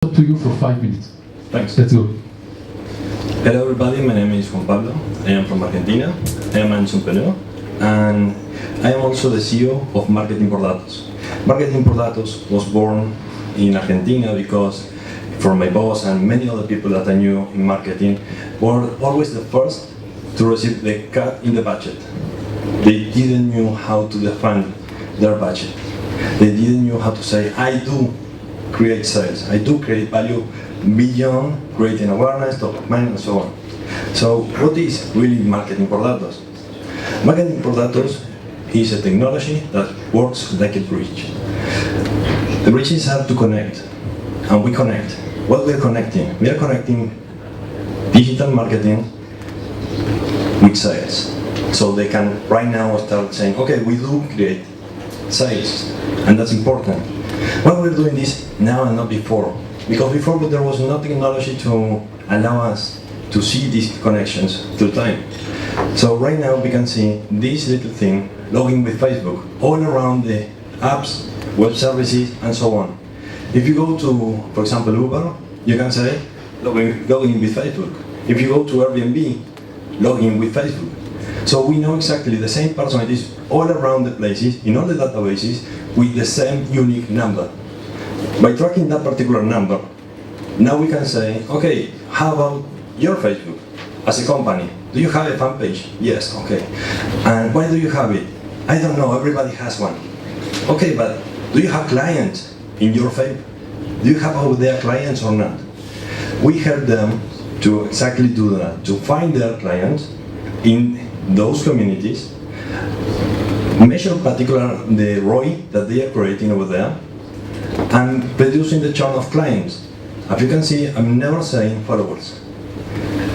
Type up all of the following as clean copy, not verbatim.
Up to you for 5 minutes. Thanks. Let's go. Hello everybody, my name is Juan Pablo. I am from Argentina. I am an entrepreneur and I am also the CEO of Marketing por Datos. Marketing por Datos was born in Argentina because for my boss and many other people that I knew in marketing were always the first to receive the cut in the budget. They didn't know how to define their budget. They didn't know how to say, I do create sales, I do create value beyond creating awareness, top of mind, and so on. So what is really marketing por datos? Marketing por datos is a technology that works like a bridge. The bridges have to connect, and we connect. What we are connecting? We are connecting digital marketing with sales. So they can right now start saying, okay, we do create sales, and that's important. Why we're doing this now and not before? Because before there was no technology to allow us to see these connections through time. So right now we can see this little thing logging with Facebook all around the apps, web services, and so on. If you go to, for example, Uber, you can say logging with Facebook. If you go to Airbnb, logging with Facebook. So we know exactly the same personalities all around the places, in all the databases, with the same unique number. By tracking that particular number, now we can say, okay, how about your Facebook as a company? Do you have a fan page? Yes, okay. And why do you have it? I don't know, everybody has one. Okay, but do you have clients in your Facebook? Do you have over there clients or not? We help them to exactly do that, to find their clients in those communities, measure particularly the ROI that they are creating over there, and reducing the churn of clients. As you can see, I'm never saying followers.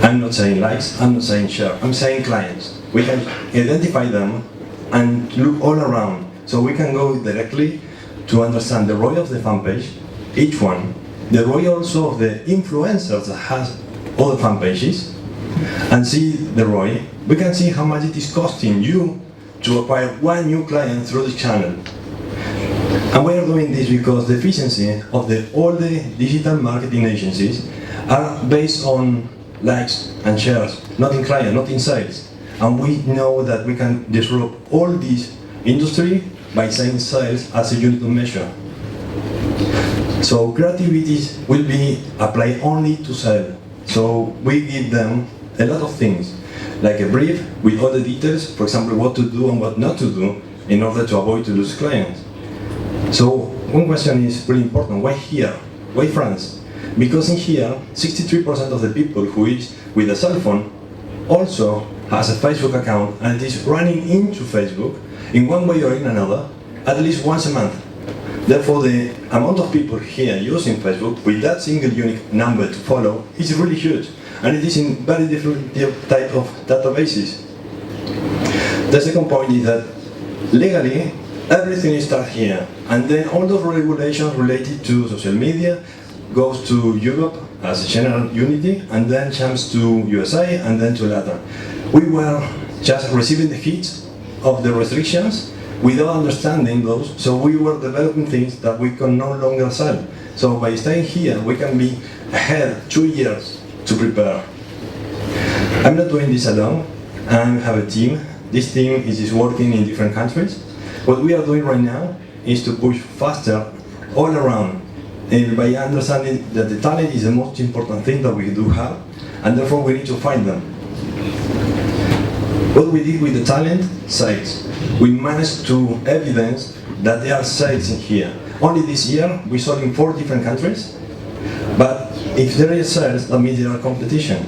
I'm not saying likes, I'm not saying share, I'm saying clients. We can identify them and look all around. So we can go directly to understand the ROI of the fan page, each one, the ROI also of the influencers that has all the fan pages, and see the ROI. We can see how much it is costing you to acquire one new client through the channel. And we are doing this because the efficiency of all the digital marketing agencies are based on likes and shares, not in client, not in sales. And we know that we can disrupt all this industry by saying sales as a unit of measure. So creativity will be applied only to sell. So we give them a lot of things, like a brief with all the details, for example, what to do and what not to do in order to avoid to lose clients. So one question is really important, why here? Why France? Because in here, 63% of the people who is with a cell phone also has a Facebook account and it is running into Facebook in one way or in another, at least once a month. Therefore, the amount of people here using Facebook with that single unique number to follow is really huge. And it is in very different type of databases. The second point is that legally, everything starts here. And then all those regulations related to social media goes to Europe as a general unity, and then jumps to USA, and then to Latin. We were just receiving the hits of the restrictions without understanding those, so we were developing things that we can no longer sell. So by staying here, we can be ahead 2 years to prepare. I'm not doing this alone. I have a team. This team is working in different countries. What we are doing right now is to push faster all around, and by understanding that the talent is the most important thing that we do have, and therefore we need to find them. What we did with the talent? Sales. We managed to evidence that there are sales in here. Only this year we sold in 4 different countries, but if there is sales, that means there are competition.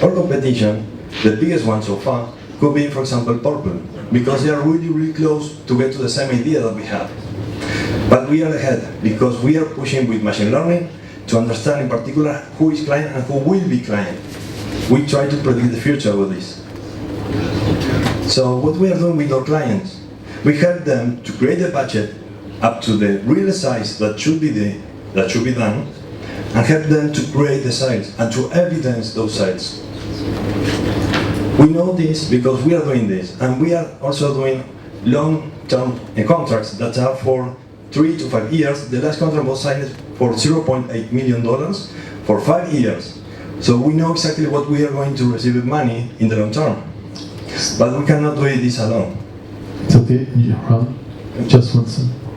Our competition, the biggest one so far, could be, for example, Purple, because they are really close to get to the same idea that we have. But we are ahead, because we are pushing with machine learning to understand in particular who is client and who will be client. We try to predict the future with this. So what we are doing with our clients, we help them to create a budget up to the real size that should be done, and help them to create the sales and to evidence those sales. We know this because we are doing this, and we are also doing long-term contracts that are for 3 to 5 years. The last contract was signed for $0.8 million for 5 years. So we know exactly what we are going to receive money in the long term. But we cannot do this alone. It's okay, you run. Just one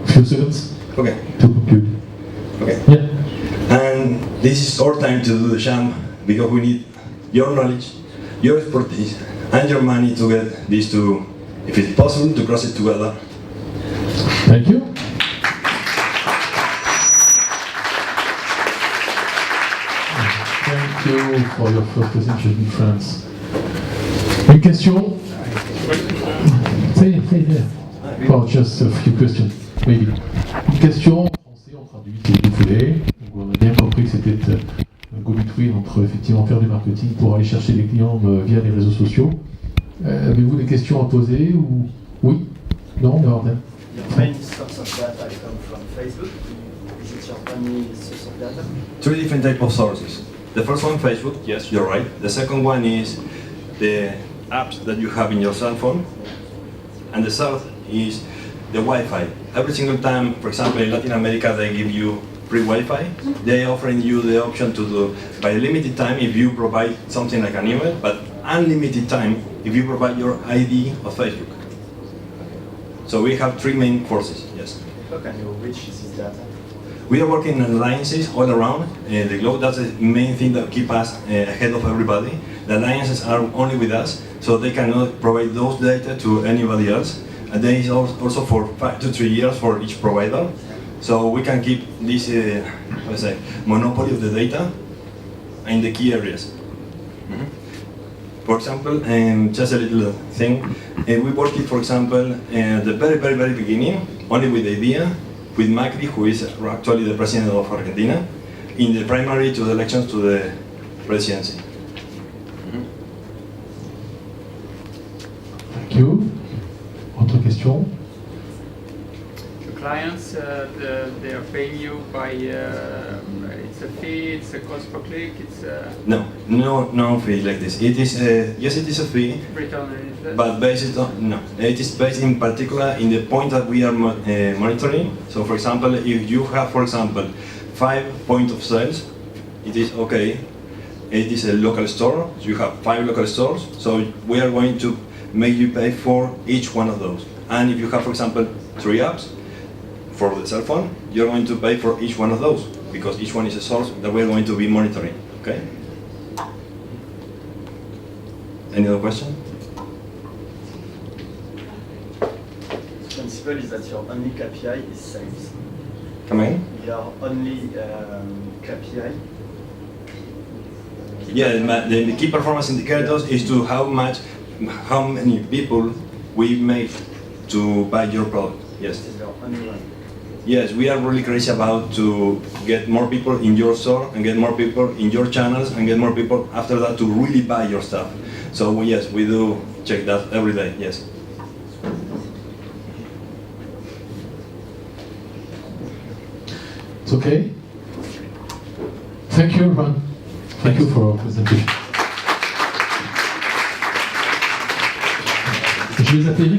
few seconds. Okay. To conclude. Okay. Yeah. And this is our time to do the sham, because we need your knowledge, your expertise, and your money to get this to, if it's possible, to cross it together. Thank you. Thank you for your first presentation in France. Une question? Say there. Well, just a few questions, maybe. Une question en français, on traduit si vous voulez. Donc, on a bien compris que c'était un go-between entre effectivement faire du marketing pour aller chercher des clients via les réseaux sociaux. Avez-vous des questions à poser ou oui? Non, Jordan. Your main source of data come from Facebook. Is it your only source of data? 3 different types of sources. The first one, Facebook, yes, you're right. The second one is the apps that you have in your cell phone. And the third is the Wi-Fi. Every single time, for example, in Latin America, they give you free Wi-Fi. They are offering you the option to do, by a limited time, if you provide something like an email, but unlimited time if you provide your ID of Facebook. So we have 3 main forces, yes. How can you reach this data? We are working in alliances all around the globe. That's the main thing that keeps us ahead of everybody. The alliances are only with us, so they cannot provide those data to anybody else. And there is also for 5 to 3 years for each provider. So we can keep this let's say, monopoly of the data in the key areas. For example, just a little thing, we worked, for example, at the very beginning, only with the idea, with Macri, who is actually the president of Argentina, in the primary to the elections to the presidency. Thank you. Autre question? The clients, they are paying you by, it's a fee, it's a cost per click, it's a... No fee like this. It is, yes, it is a fee, return on investment. but based on, no. It is based in particular in the point that we are monitoring. So for example, if you have, for example, 5 points of sales, it is okay. It is a local store, so you have 5 local stores, so we are going to make you pay for each one of those. And if you have, for example, 3 apps for the cell phone, you're going to pay for each one of those, because each one is a source that we're going to be monitoring, okay? Any other question? The principle is that your only KPI is sales. Come in? Your only KPI. Yeah, the key performance indicators is to how many people we make to buy your product. Yes. This is your only one. Yes, we are really crazy about to get more people in your store and get more people in your channels and get more people after that to really buy your stuff. So yes, we do check that every day, yes. It's okay? Thank you, Ron. Thank you for your presentation. Je les appelle